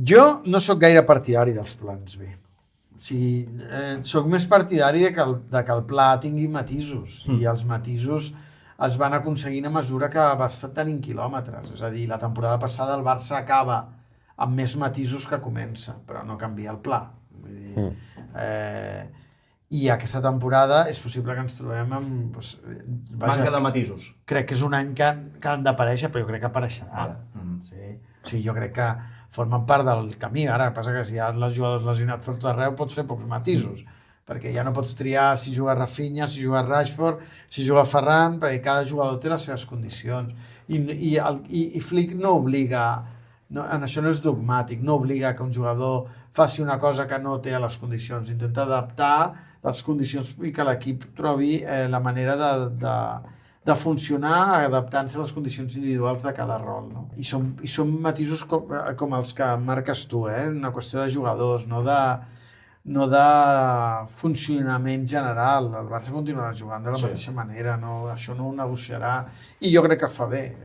Jo no sóc gaire partidari dels plans B. Sóc més partidari de que el pla tingui matisos, i els matisos es van aconseguint a mesura que vas tenint quilòmetres. És a dir, la temporada passada el Barça acaba amb més matisos que comença, però no canvia el pla. Vull dir, i aquesta temporada és possible que ens trobem amb... Manca de matisos. Crec que és un any que han d'aparèixer, però jo crec que apareixerà. Sí. O sigui, jo crec que formen part del camí. Ara, passa que si hi ha els jugadors lesionats per tot arreu, pots fer pocs matisos, perquè ja no pots triar si juga Rafinha, si juga Rashford, si juga Ferran, perquè cada jugador té les seves condicions. I Flick no obliga, en això no és dogmàtic, no obliga que un jugador faci una cosa que no té a les condicions. Intenta adaptar les condicions i que l'equip trobi la manera de funcionar adaptant-se a les condicions individuals de cada rol. No? I són matisos com els que marques tu, una qüestió de jugadors, no de funcionament general. El Barça continuarà jugant de la mateixa manera, no, això no ho negociarà, i jo crec que fa bé.